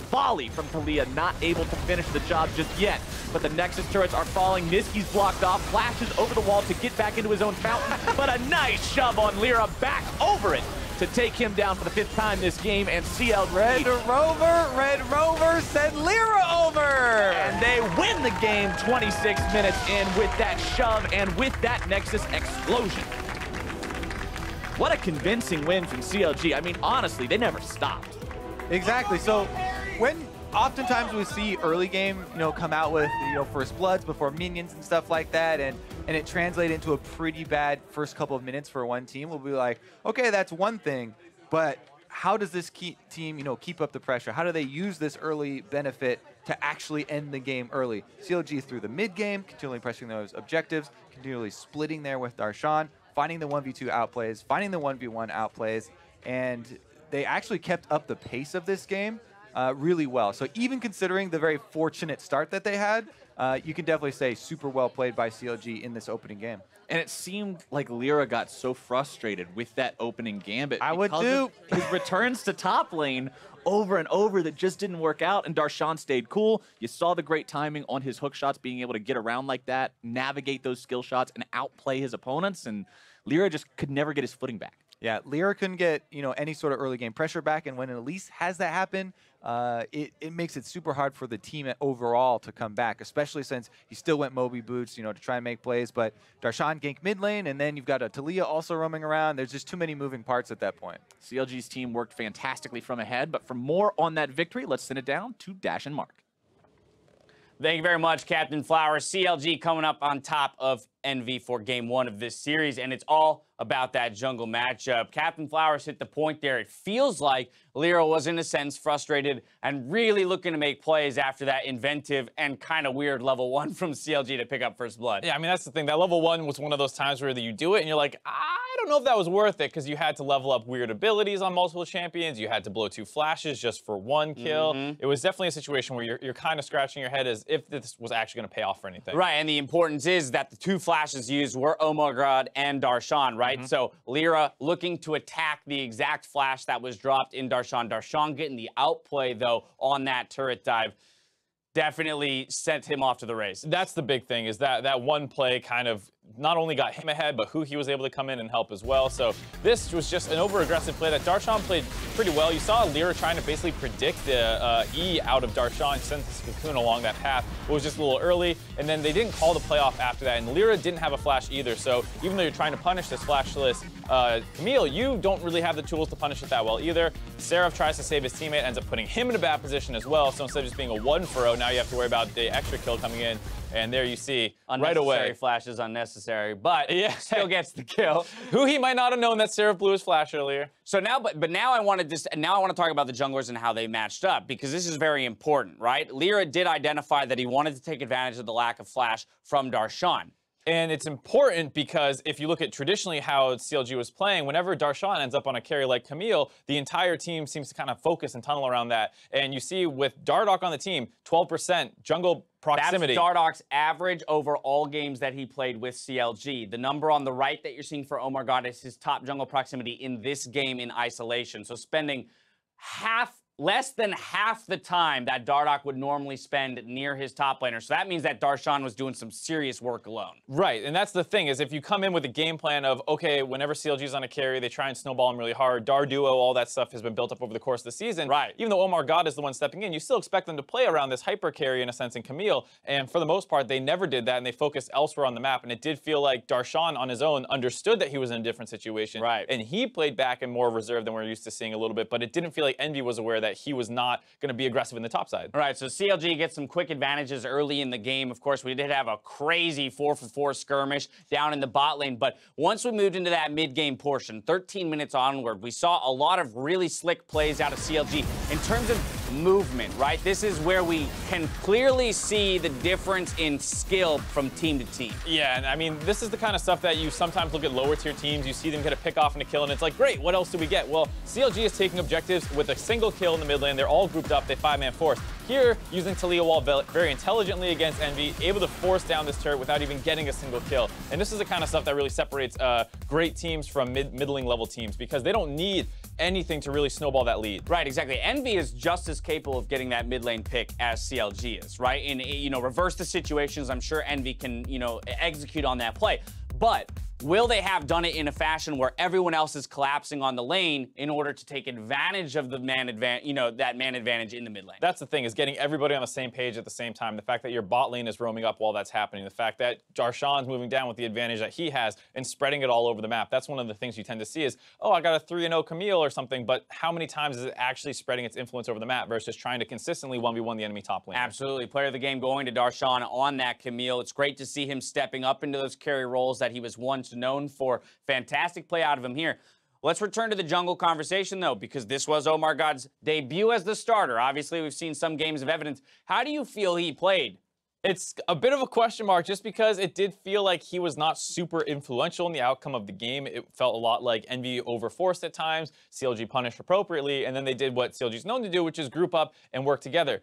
volley from Taliyah not able to finish the job just yet. But the Nexus turrets are falling. Nisqy's blocked off, flashes over the wall to get back into his own fountain, but a nice shove on LirA back over it to take him down for the 5th time this game, and CLG Red Rover sent LirA over! And they win the game 26 minutes in with that shove and with that Nexus explosion. What a convincing win from CLG. I mean, honestly, they never stopped. Exactly. So when oftentimes we see early game, come out with, first bloods before minions and stuff like that, and it translates into a pretty bad first couple of minutes for one team. We'll be like, okay, that's one thing, but how does this team, keep up the pressure? How do they use this early benefit to actually end the game early? CLG through the mid game, continually pressing those objectives, continually splitting there with Darshan, finding the 1v2 outplays, finding the 1v1 outplays, and they actually kept up the pace of this game really well. So even considering the very fortunate start that they had, you can definitely say super well played by CLG in this opening game. And it seemed like LirA got so frustrated with that opening gambit. I would too. His returns to top lane over and over that just didn't work out, and Darshan stayed cool. You saw the great timing on his hook shots, being able to get around like that, navigate those skill shots, and outplay his opponents, and LirA just could never get his footing back. Yeah, LirA couldn't get any sort of early game pressure back, and when Elise has that happen, it makes it super hard for the team overall to come back, especially since he still went Moby boots, to try and make plays. But Darshan gank mid lane, and then you've got a Taliyah also roaming around. There's just too many moving parts at that point. CLG's team worked fantastically from ahead, but for more on that victory, let's send it down to Dash and Mark. Thank you very much, Captain Flowers. CLG coming up on top of Envy for game 1 of this series, and it's all about that jungle matchup. Captain Flowers hit the point there. It feels like LirA was, in a sense, frustrated and really looking to make plays after that inventive and kind of weird level 1 from CLG to pick up first blood. Yeah, I mean, that's the thing. That level 1 was one of those times where you do it and you're like, I don't know if that was worth it, because you had to level up weird abilities on multiple champions. You had to blow 2 flashes just for 1 kill. It was definitely a situation where you're kind of scratching your head as if this was actually going to pay off for anything. Right, and the importance is that the 2 flashes used were OmarGod and Darshan, right? So LirA looking to attack the exact flash that was dropped in Darshan. Darshan getting the outplay, though, on that turret dive. Definitely sent him off to the race. That's the big thing, is that one play kind of not only got him ahead, but Huhi was able to come in and help as well. So this was just an over-aggressive play that Darshan played pretty well. You saw LirA trying to basically predict the E out of Darshan, sent this cocoon along that path. It was just a little early, and then they didn't call the playoff after that, and LirA didn't have a flash either. So even though you're trying to punish this flashless Camille, you don't really have the tools to punish it that well either. Seraph tries to save his teammate, ends up putting him in a bad position as well. So instead of just being a 1-for-0, now you have to worry about the extra kill coming in. And there you see, right away. Flash is unnecessary, but still gets the kill. Huhi might not have known that Seraph blew his flash earlier. So now, but now I want to talk about the junglers and how they matched up, because this is very important, right? LirA did identify that he wanted to take advantage of the lack of flash from Darshan. And it's important because if you look at traditionally how CLG was playing, whenever Darshan ends up on a carry like Camille, the entire team seems to kind of focus and tunnel around that. And you see with Dardoch on the team, 12% jungle proximity. That's Dardoch's average over all games that he played with CLG. The number on the right that you're seeing for OmarGod is his top jungle proximity in this game in isolation. So spending less than half the time that Dardoch would normally spend near his top laner. So that means that Darshan was doing some serious work alone. Right, and that's the thing, is if you come in with a game plan of, okay, whenever CLG's on a carry, they try and snowball him really hard. Dar duo, all that stuff has been built up over the course of the season. Right. Even though OmarGod is the one stepping in, you still expect them to play around this hyper carry in a sense in Camille. And for the most part, they never did that, and they focused elsewhere on the map. And it did feel like Darshan on his own understood that he was in a different situation. Right. And he played back and more reserved than we're used to seeing a little bit. But it didn't feel like Envy was aware that he was not going to be aggressive in the top side. All right, so CLG gets some quick advantages early in the game. Of course, we did have a crazy 4-for-4 skirmish down in the bot lane, but once we moved into that mid-game portion, 13 minutes onward, we saw a lot of really slick plays out of CLG in terms of movement, right? This is where we can clearly see the difference in skill from team to team. Yeah, and I mean, this is the kind of stuff that you sometimes look at lower tier teams, you see them get a pick off and a kill, and it's like, great, what else do we get? Well, CLG is taking objectives with a single kill in the mid lane. They're all grouped up, they 5-man force. Here, using Taliyah wall very intelligently against Envy, able to force down this turret without even getting a single kill. And this is the kind of stuff that really separates great teams from middling level teams, because they don't need anything to really snowball that lead. Right, exactly. Envy is just as capable of getting that mid lane pick as CLG is, right? And, reverse the situations, I'm sure Envy can, execute on that play. But Will they have done it in a fashion where everyone else is collapsing on the lane in order to take advantage of the man advantage, that man advantage in the mid lane? That's the thing, is getting everybody on the same page at the same time. The fact that your bot lane is roaming up while that's happening. The fact that Darshan's moving down with the advantage that he has and spreading it all over the map. That's one of the things you tend to see is, oh, I got a 3-0 Camille or something, but how many times is it actually spreading its influence over the map versus trying to consistently 1v1 the enemy top lane? Absolutely. Player of the game going to Darshan on that Camille. It's great to see him stepping up into those carry roles that he was once known for. Fantastic play out of him here. Let's return to the jungle conversation, though, because this was OmarGod's debut as the starter. Obviously, we've seen some games of evidence. How do you feel he played? It's a bit of a question mark just because it did feel like he was not super influential in the outcome of the game. It felt a lot like Envy overforced at times, CLG punished appropriately, and then they did what CLG's known to do, which is group up and work together.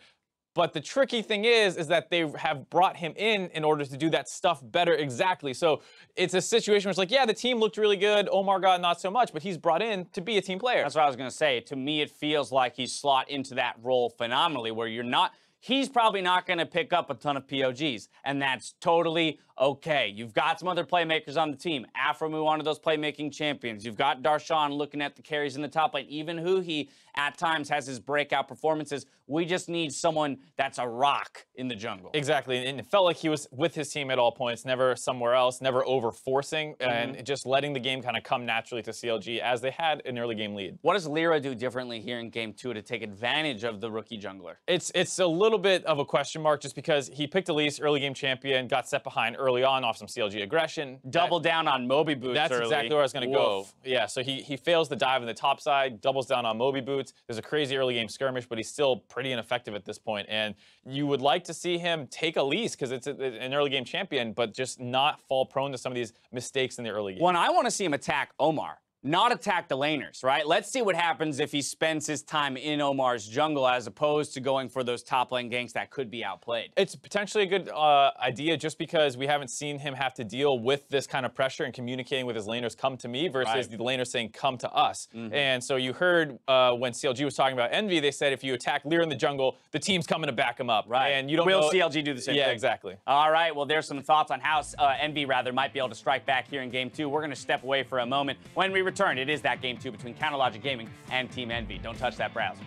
But the tricky thing is that they have brought him in order to do that stuff better exactly. So it's a situation where it's like, yeah, the team looked really good. OmarGod, not so much, but he's brought in to be a team player. That's what I was going to say. To me, it feels like he's slot into that role phenomenally where you're not... He's probably not going to pick up a ton of POGs, and that's totally okay. You've got some other playmakers on the team. aphromoo, one of those playmaking champions. You've got Darshan looking at the carries in the top lane. Even Huhi at times has his breakout performances. We just need someone that's a rock in the jungle. Exactly, and it felt like he was with his team at all points, never somewhere else, never over-forcing, and just letting the game kind of come naturally to CLG as they had an early game lead. What does LirA do differently here in Game 2 to take advantage of the rookie jungler? It's a little bit of a question mark just because he picked Elise, early game champion, got set behind early on off some CLG aggression. Double down on Moby Boots That's early. exactly where I was going to go. Yeah, so he fails the dive in the top side, doubles down on Moby Boots. There's a crazy early game skirmish, but he's still pretty ineffective at this point. And you would like to see him take Elise because it's an early game champion, but just not fall prone to some of these mistakes in the early game. When I want to see him attack Omar, not attack the laners, right? Let's see what happens if he spends his time in Omar's jungle as opposed to going for those top lane ganks that could be outplayed. It's potentially a good idea just because we haven't seen him have to deal with this kind of pressure and communicating with his laners, come to me, versus the laners saying, come to us. And so you heard when CLG was talking about Envy, they said if you attack LirA in the jungle, the team's coming to back him up. Right. And you don't Will know... CLG do the same thing? Yeah, exactly. All right, well, there's some thoughts on how Envy, might be able to strike back here in Game 2. We're going to step away for a moment. When we return, it is that Game 2 between Counterlogic Gaming and Team Envy. Don't touch that browser.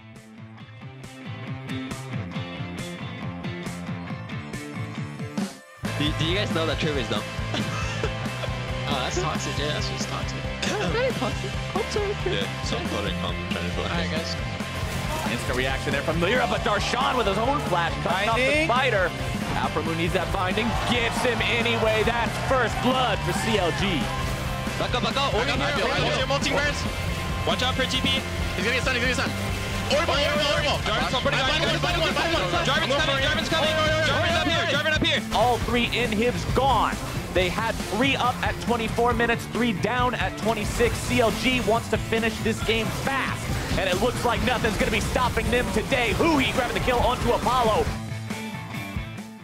Do you guys know that trivia is dumb? Oh, that's toxic. Yeah, that's just toxic. Very toxic. Yeah, some floating pump trying to collect. Alright, guys. Instant reaction there from LirA, but Darshan with his own flash cutting off the fighter. aphromoo needs that binding, gets him anyway. That's first blood for CLG. Back up, back up. Multi-verse. Watch out for TP. He's gonna get stunned, Orbital. Jarvan's coming. Jarvan up here. All 3 inhibs gone. They had 3 up at 24 minutes, 3 down at 26. CLG wants to finish this game fast, and it looks like nothing's going to be stopping them today. Huhi grabbing the kill onto Apollo.